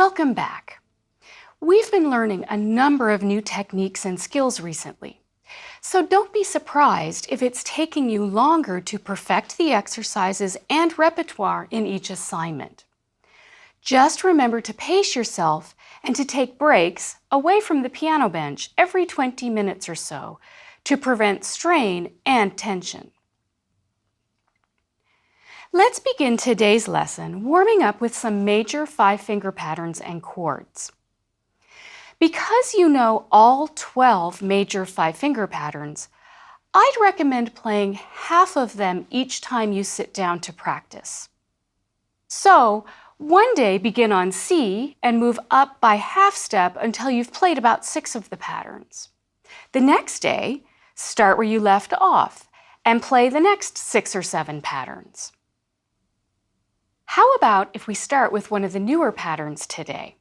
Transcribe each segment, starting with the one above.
Welcome back. We've been learning a number of new techniques and skills recently, so don't be surprised if it's taking you longer to perfect the exercises and repertoire in each assignment. Just remember to pace yourself and to take breaks away from the piano bench every 20 minutes or so to prevent strain and tension. Let's begin today's lesson warming up with some major five-finger patterns and chords. Because you know all 12 major five-finger patterns, I'd recommend playing half of them each time you sit down to practice. So, one day begin on C and move up by half step until you've played about 6 of the patterns. The next day, start where you left off and play the next 6 or 7 patterns. How about if we start with one of the newer patterns today?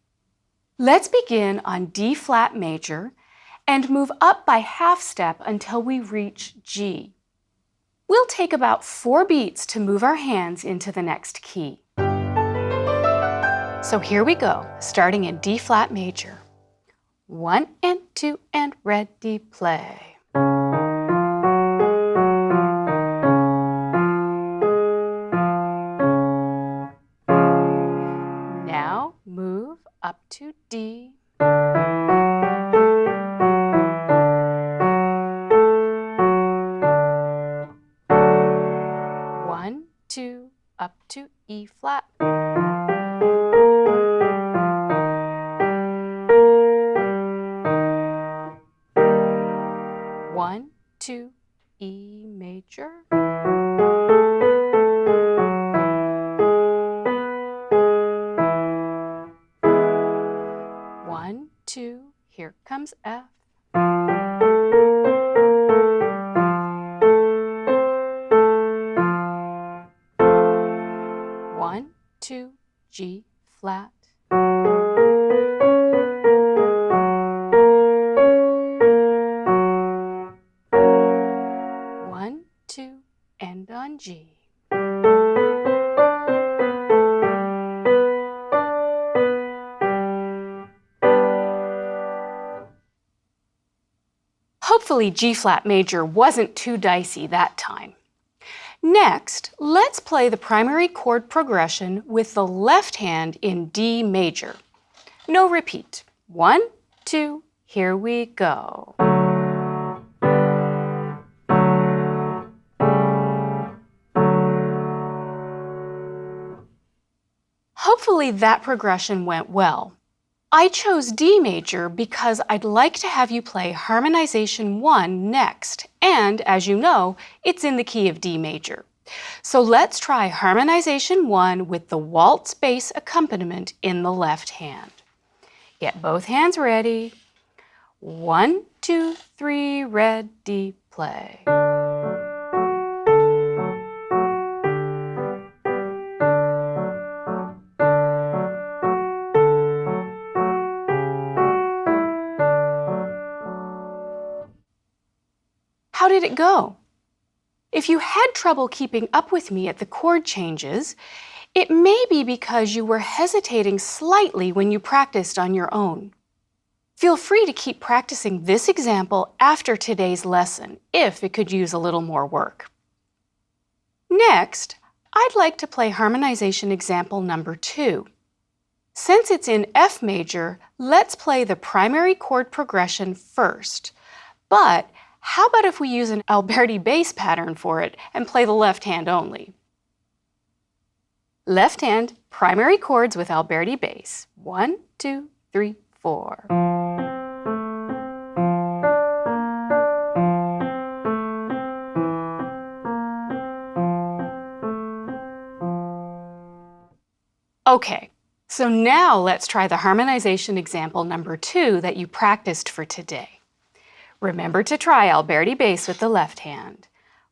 Let's begin on D flat major and move up by half step until we reach G. We'll take about 4 beats to move our hands into the next key. So here we go, starting in D flat major. 1 and 2 and ready, play. Now move up to D. One, two, up to E flat. One, two, E major. One, two, here comes F. One, two, G flat. One, two, end on G. Hopefully G-flat major wasn't too dicey that time. Next, let's play the primary chord progression with the left hand in D major. No repeat. 1, 2, here we go. Hopefully that progression went well. I chose D major because I'd like to have you play Harmonization 1 next, and as you know, it's in the key of D major. So let's try Harmonization 1 with the waltz bass accompaniment in the left hand. Get both hands ready. 1, 2, 3, ready, play. How did it go? If you had trouble keeping up with me at the chord changes, it may be because you were hesitating slightly when you practiced on your own. Feel free to keep practicing this example after today's lesson, if it could use a little more work. Next, I'd like to play harmonization example number 2. Since it's in F major, let's play the primary chord progression first. But how about if we use an Alberti bass pattern for it and play the left hand only? Left hand, primary chords with Alberti bass. 1, 2, 3, 4. Okay, so now let's try the harmonization example number 2 that you practiced for today. Remember to try Alberti bass with the left hand.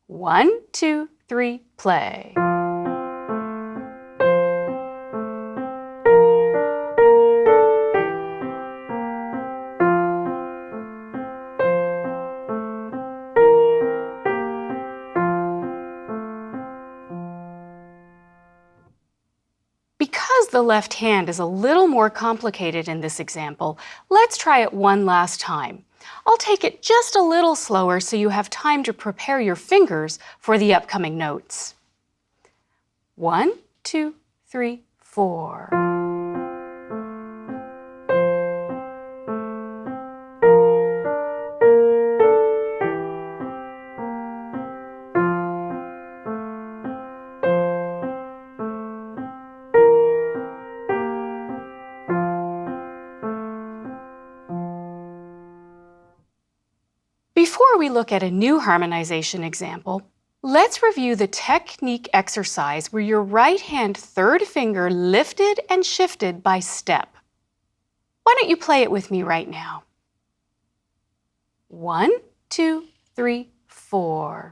1, 2, 3, play. the left hand is a little more complicated in this example, let's try it one last time. I'll take it just a little slower so you have time to prepare your fingers for the upcoming notes. 1, 2, 3, 4. Before we look at a new harmonization example, let's review the technique exercise where your right hand third finger lifted and shifted by step. Why don't you play it with me right now? 1, 2, 3, 4.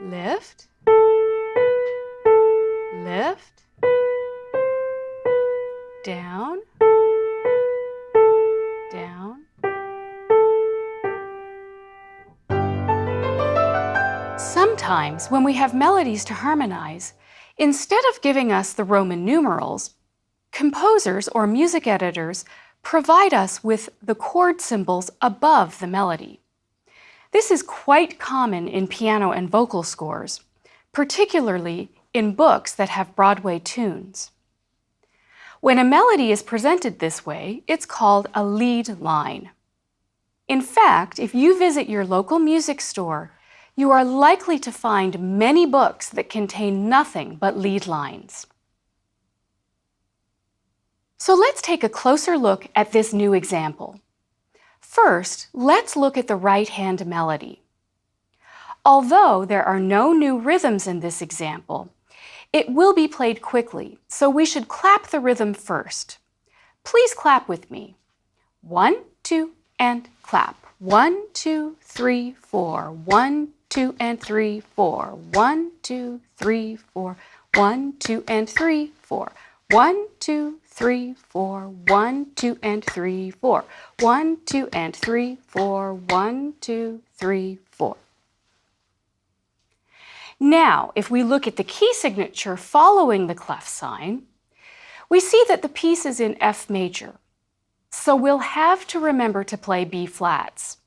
Lift, lift, down, down. Sometimes, when we have melodies to harmonize, instead of giving us the Roman numerals, composers or music editors provide us with the chord symbols above the melody. This is quite common in piano and vocal scores, particularly in books that have Broadway tunes. When a melody is presented this way, it's called a lead line. In fact, if you visit your local music store, you are likely to find many books that contain nothing but lead lines. So let's take a closer look at this new example. First, let's look at the right-hand melody. Although there are no new rhythms in this example, it will be played quickly, so we should clap the rhythm first. Please clap with me. 1, 2, and clap. 1, 2, 3, 4. 1, 2, and 3, 4. 1, 2, 3, 4. 1, 2, and 3, 4. 1, 2, 3, 4. 1, 2, and 3, 4. 1, 2, and 3, 4. 1, 2, 3, 4. Now, if we look at the key signature following the clef sign, we see that the piece is in F major. So we'll have to remember to play B flats.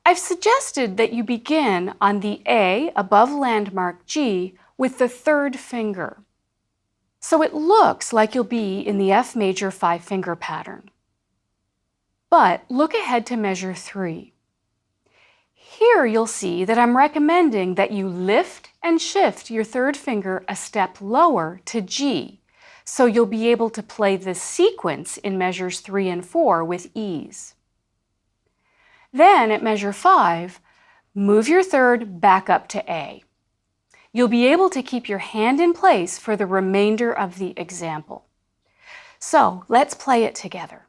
I've suggested that you begin on the A above landmark G with the third finger. So it looks like you'll be in the F major 5-finger pattern. But look ahead to measure 3. Here you'll see that I'm recommending that you lift and shift your third finger a step lower to G, so you'll be able to play this sequence in measures 3 and 4 with ease. Then at measure 5, move your third back up to A. You'll be able to keep your hand in place for the remainder of the example. So let's play it together.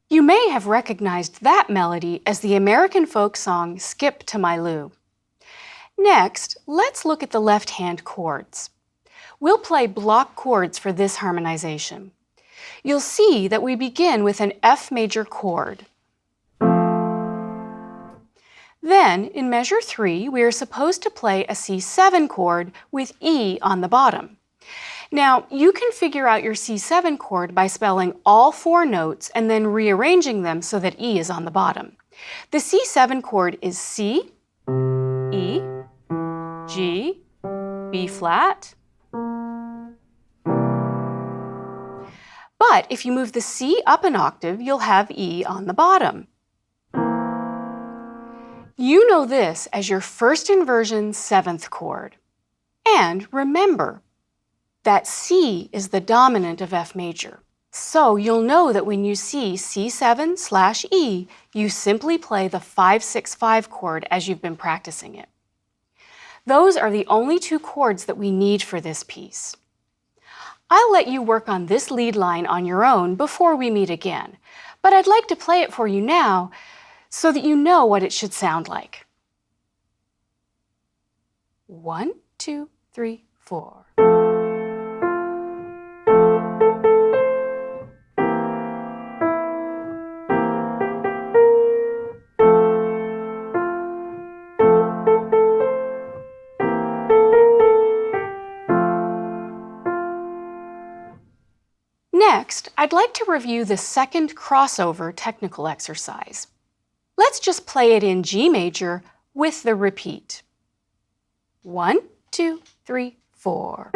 You may have recognized that melody as the American folk song Skip to My Lou. Next, let's look at the left-hand chords. We'll play block chords for this harmonization. You'll see that we begin with an F major chord. Then, in measure 3, we are supposed to play a C7 chord with E on the bottom. Now, you can figure out your C7 chord by spelling all 4 notes and then rearranging them so that E is on the bottom. The C7 chord is C, E, G, B flat. But if you move the C up an octave, you'll have E on the bottom. You know this as your first inversion 7th chord. And remember, that C is the dominant of F major. So you'll know that when you see C7/E, you simply play the 5-6-5 chord as you've been practicing it. Those are the only 2 chords that we need for this piece. I'll let you work on this lead line on your own before we meet again, but I'd like to play it for you now so that you know what it should sound like. 1, 2, 3, 4. Next, I'd like to review the second crossover technical exercise. Let's just play it in G major with the repeat. 1, 2, 3, 4.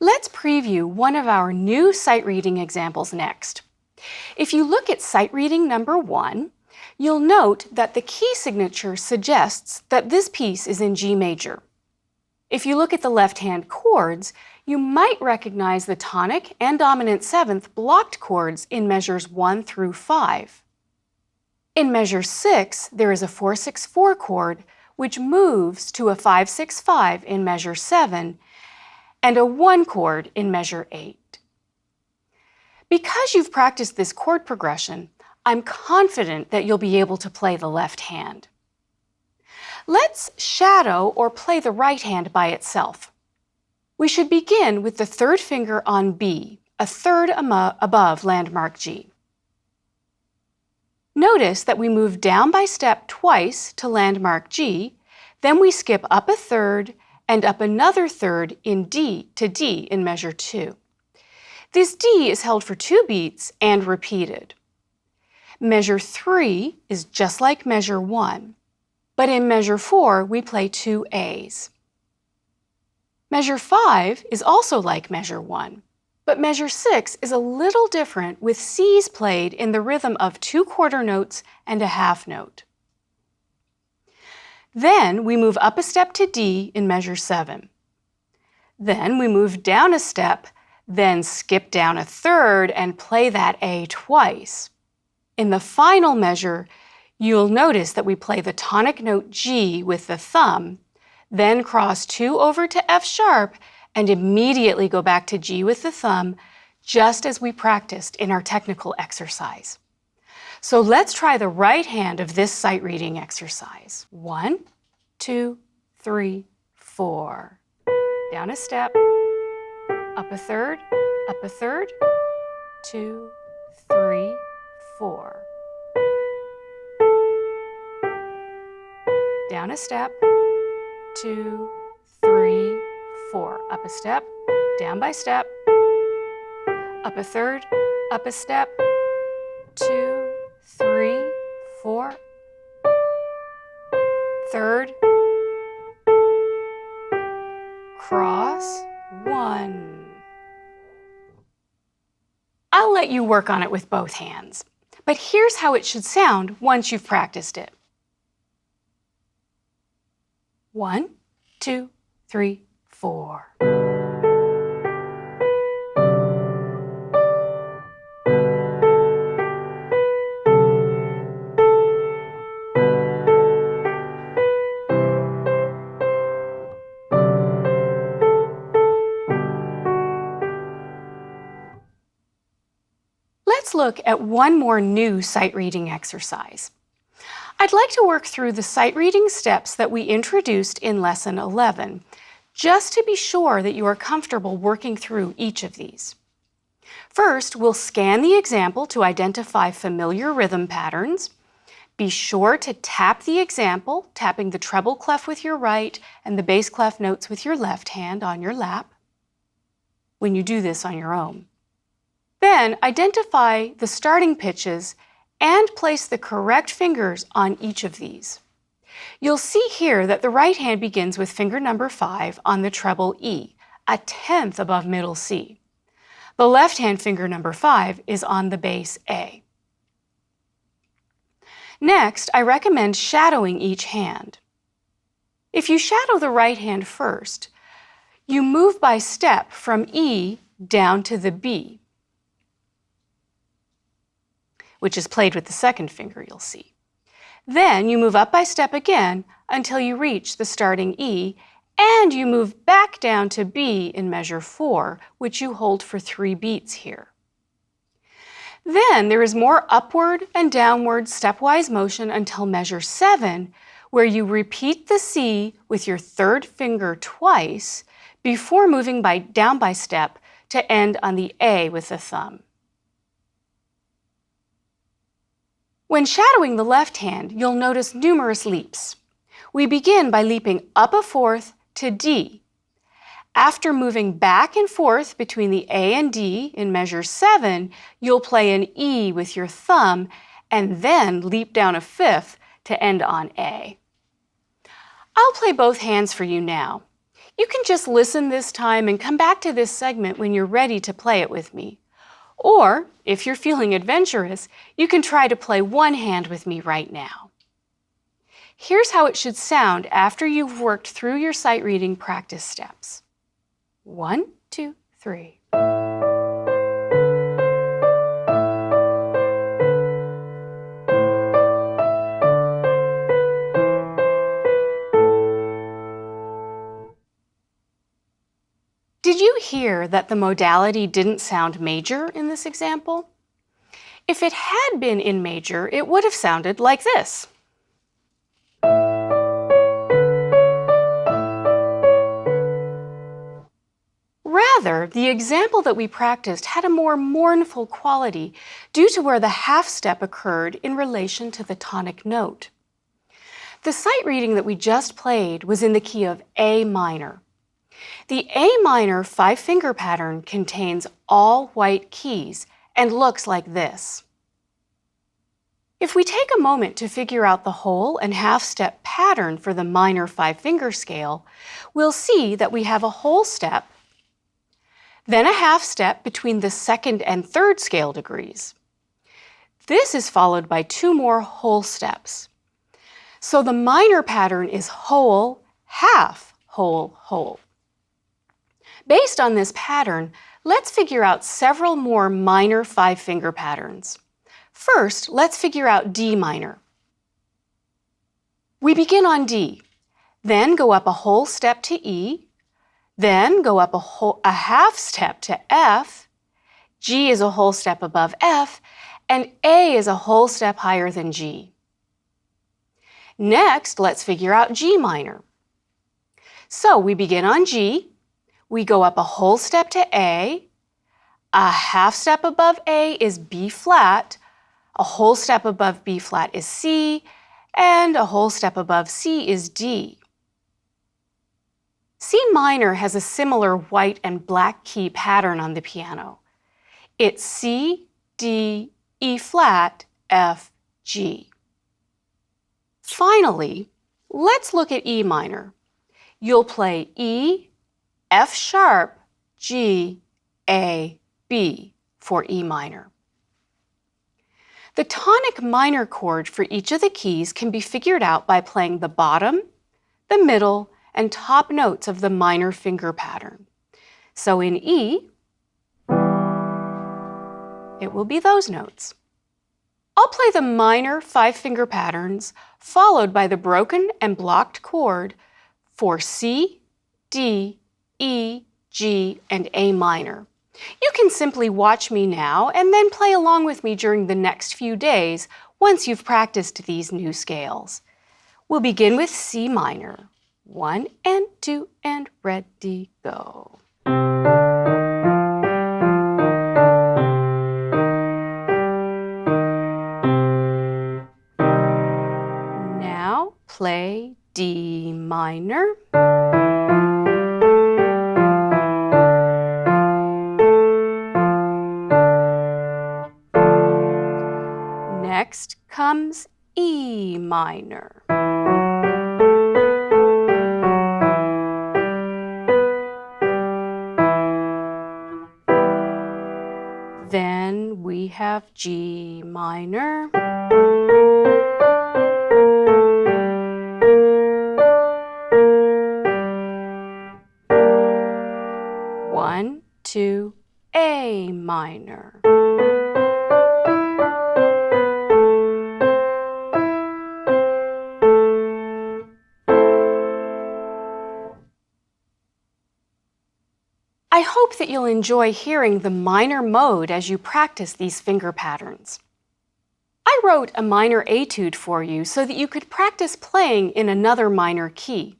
Let's preview one of our new sight reading examples next. If you look at sight reading number 1, you'll note that the key signature suggests that this piece is in G major. If you look at the left-hand chords, you might recognize the tonic and dominant seventh blocked chords in measures 1 through 5. In measure 6, there is a 4-6-4 chord, which moves to a 5-6-5 in measure 7, and a 1 chord in measure 8. Because you've practiced this chord progression, I'm confident that you'll be able to play the left hand. Let's shadow or play the right hand by itself. We should begin with the third finger on B, a third above landmark G. Notice that we move down by step twice to landmark G, then we skip up a third and up another third in D to D in measure 2. This D is held for 2 beats and repeated. Measure 3 is just like measure 1, but in measure 4 we play 2 A's. Measure 5 is also like measure 1, but measure 6 is a little different with C's played in the rhythm of 2 quarter notes and a half note. Then we move up a step to D in measure 7. Then we move down a step, then skip down a third and play that A twice. In the final measure, you'll notice that we play the tonic note G with the thumb, then cross 2 over to F sharp and immediately go back to G with the thumb, just as we practiced in our technical exercise. So let's try the right hand of this sight reading exercise. 1, 2, 3, 4. Down a step, up a third, 2, 3, 4. Down a step, 2, 3, 4. Up a step, down by step, up a third, up a step, 2, 3, 4. Third, cross, 1. I'll let you work on it with both hands, but here's how it should sound once you've practiced it. 1, 2, 3, 4. Let's look at one more new sight reading exercise. I'd like to work through the sight reading steps that we introduced in Lesson 11, just to be sure that you are comfortable working through each of these. First, we'll scan the example to identify familiar rhythm patterns. Be sure to tap the example, tapping the treble clef with your right and the bass clef notes with your left hand on your lap when you do this on your own. Then identify the starting pitches and place the correct fingers on each of these. You'll see here that the right hand begins with finger number 5 on the treble E, a tenth above middle C. The left hand finger number 5 is on the bass A. Next, I recommend shadowing each hand. If you shadow the right hand first, you move by step from E down to the B, which is played with the second finger, you'll see. Then you move up by step again until you reach the starting E, and you move back down to B in measure 4, which you hold for 3 beats here. Then there is more upward and downward stepwise motion until measure 7, where you repeat the C with your third finger twice before moving down by step to end on the A with the thumb. When shadowing the left hand, you'll notice numerous leaps. We begin by leaping up a fourth to D. After moving back and forth between the A and D in measure 7, you'll play an E with your thumb and then leap down a fifth to end on A. I'll play both hands for you now. You can just listen this time and come back to this segment when you're ready to play it with me. Or, if you're feeling adventurous, you can try to play one hand with me right now. Here's how it should sound after you've worked through your sight reading practice steps. 1, 2, 3. Did you hear that the modality didn't sound major in this example? If it had been in major, it would have sounded like this. Rather, the example that we practiced had a more mournful quality due to where the half step occurred in relation to the tonic note. The sight reading that we just played was in the key of A minor. The A minor 5-finger pattern contains all white keys and looks like this. If we take a moment to figure out the whole and half step pattern for the minor 5-finger scale, we'll see that we have a whole step, then a half step between the second and third scale degrees. This is followed by 2 more whole steps. So the minor pattern is whole, half, whole, whole. Based on this pattern, let's figure out several more minor 5-finger patterns. First, let's figure out D minor. We begin on D, then go up a whole step to E, then go up a half step to F, G is a whole step above F, and A is a whole step higher than G. Next, let's figure out G minor. So we begin on G, we go up a whole step to A half step above A is B flat, a whole step above B flat is C, and a whole step above C is D. C minor has a similar white and black key pattern on the piano. It's C, D, E flat, F, G. Finally, let's look at E minor. You'll play E, F sharp, G, A, B for E minor. The tonic minor chord for each of the keys can be figured out by playing the bottom, the middle, and top notes of the minor finger pattern. So in E, it will be those notes. I'll play the minor 5-finger patterns followed by the broken and blocked chord for C, D, E, G, and A minor. You can simply watch me now and then play along with me during the next few days once you've practiced these new scales. We'll begin with C minor. 1 and 2 and ready, go. Now play D minor. Next comes E minor. Then we have G minor. One, two, A minor. I hope that you'll enjoy hearing the minor mode as you practice these finger patterns. I wrote a minor etude for you so that you could practice playing in another minor key.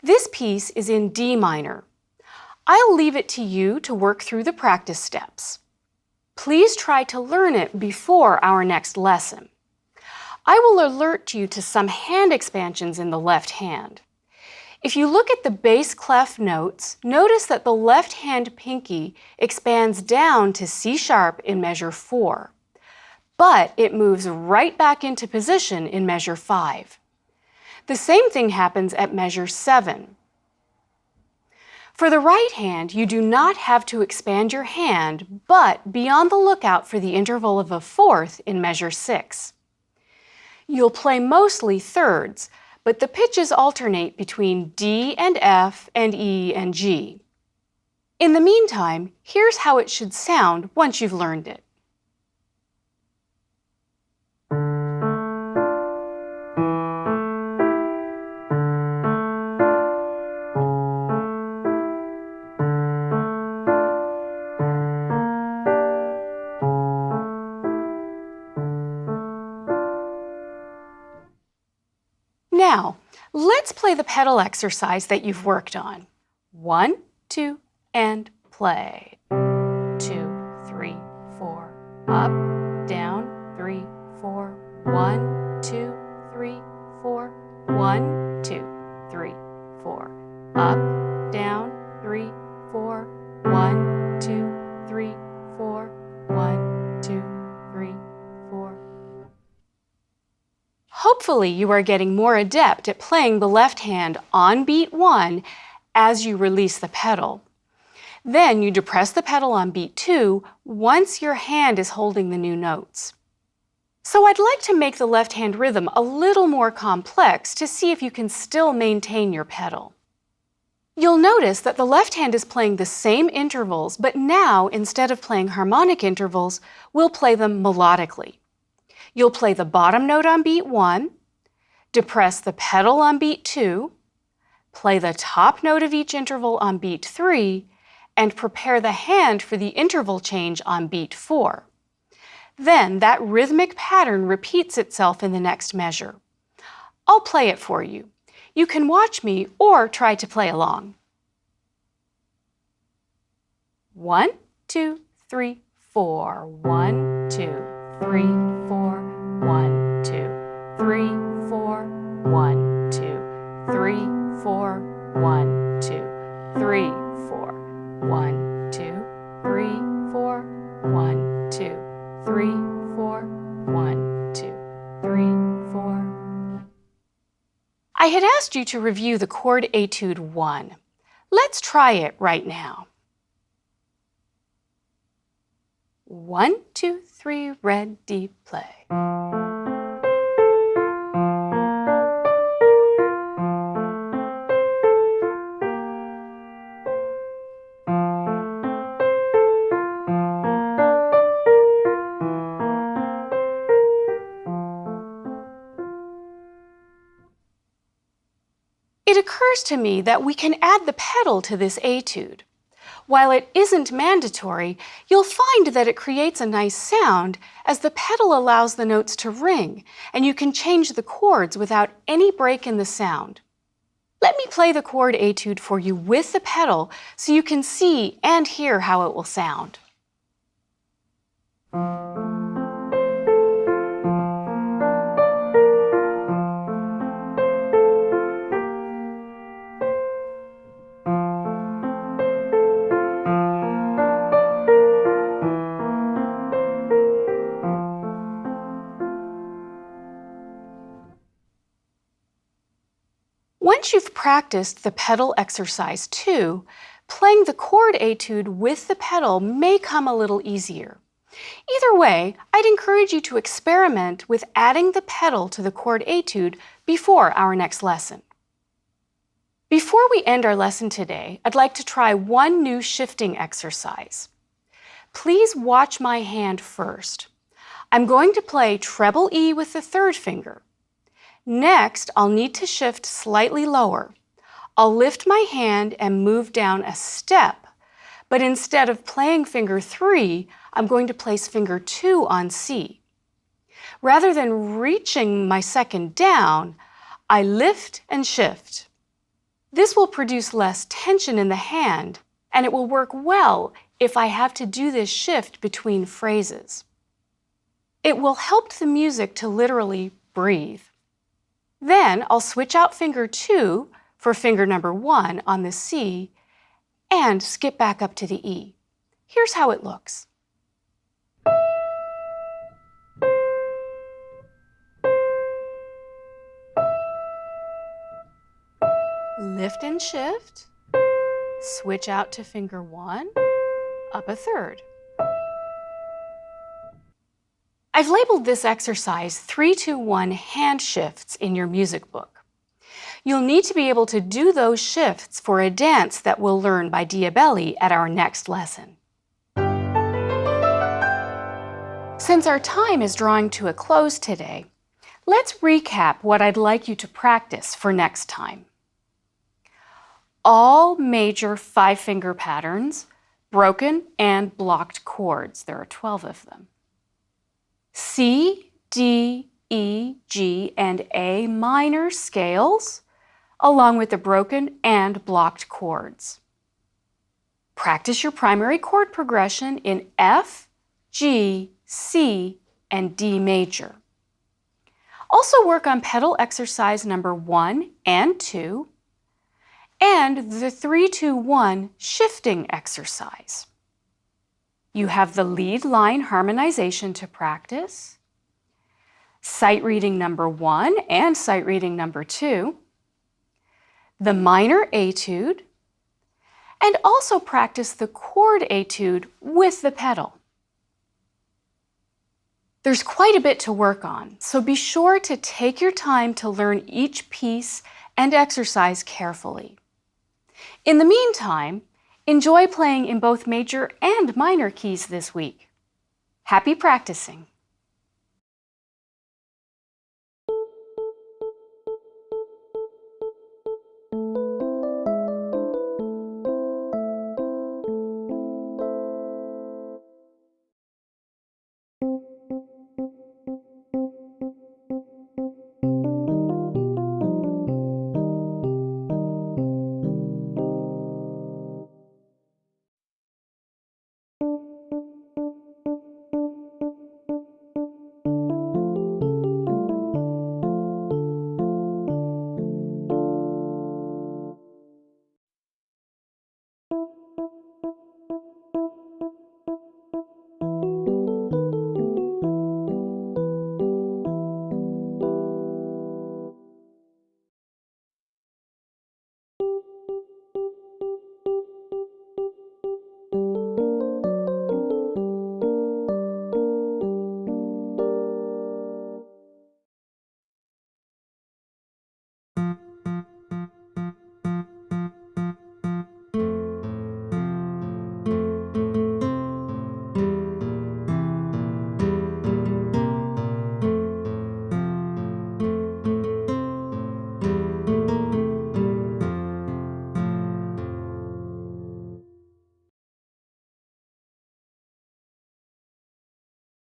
This piece is in D minor. I'll leave it to you to work through the practice steps. Please try to learn it before our next lesson. I will alert you to some hand expansions in the left hand. If you look at the bass clef notes, notice that the left hand pinky expands down to C sharp in measure 4, but it moves right back into position in measure 5. The same thing happens at measure 7. For the right hand, you do not have to expand your hand, but be on the lookout for the interval of a fourth in measure 6. You'll play mostly thirds, but the pitches alternate between D and F and E and G. In the meantime, here's how it should sound once you've learned it. Now, let's play the pedal exercise that you've worked on. 1, 2, and play. 2, 3, 4, up, down, 3, 4, 1, 2, 3, 4, 1, 2, 3, 4, up, down, 3, 4, 1, 2, 3, 4, 1, 2, 3, 4. Hopefully you are getting more adept at playing the left hand on beat 1 as you release the pedal. Then you depress the pedal on beat 2 once your hand is holding the new notes. So I'd like to make the left hand rhythm a little more complex to see if you can still maintain your pedal. You'll notice that the left hand is playing the same intervals, but now instead of playing harmonic intervals, we'll play them melodically. You'll play the bottom note on beat 1, depress the pedal on beat 2, play the top note of each interval on beat 3, and prepare the hand for the interval change on beat 4. Then that rhythmic pattern repeats itself in the next measure. I'll play it for you. You can watch me or try to play along. 1, 2, 3, 4. 1, 2, 3, 4. 1, 2, 3, 4. 1, 2, 3, 4. 1, 2, 3, 4. 1, 2, 3, 4. 1, 2, 3, 4. 1, 2, 3, 4. I had asked you to review the chord etude 1. Let's try it right now. 1, 2, 3, ready, play. It occurs to me that we can add the pedal to this etude. While it isn't mandatory, you'll find that it creates a nice sound as the pedal allows the notes to ring, and you can change the chords without any break in the sound. Let me play the chord etude for you with the pedal so you can see and hear how it will sound. Once you've practiced the pedal exercise 2, playing the chord etude with the pedal may come a little easier. Either way, I'd encourage you to experiment with adding the pedal to the chord etude before our next lesson. Before we end our lesson today, I'd like to try one new shifting exercise. Please watch my hand first. I'm going to play treble E with the third finger. Next, I'll need to shift slightly lower. I'll lift my hand and move down a step, But instead of playing finger 3, I'm going to place finger 2 on C. Rather than reaching my second down, I lift and shift. This will produce less tension in the hand, and it will work well if I have to do this shift between phrases. It will help the music to literally breathe. Then I'll switch out finger 2 for finger number 1 on the C and skip back up to the E. Here's how it looks. Lift and shift, switch out to finger 1, up a third. I've labeled this exercise 3-2-1 hand shifts in your music book. You'll need to be able to do those shifts for a dance that we'll learn by Diabelli at our next lesson. Since our time is drawing to a close today, let's recap what I'd like you to practice for next time. All major 5-finger patterns, broken and blocked chords. There are 12 of them. C, D, E, G, and A minor scales, along with the broken and blocked chords. Practice your primary chord progression in F, G, C, and D major. Also work on pedal exercise number 1 and 2, and the 3-2-1 shifting exercise. You have the lead line harmonization to practice, sight reading number 1 and sight reading number 2, the minor etude, and also practice the chord etude with the pedal. There's quite a bit to work on, so be sure to take your time to learn each piece and exercise carefully. In the meantime, enjoy playing in both major and minor keys this week. Happy practicing!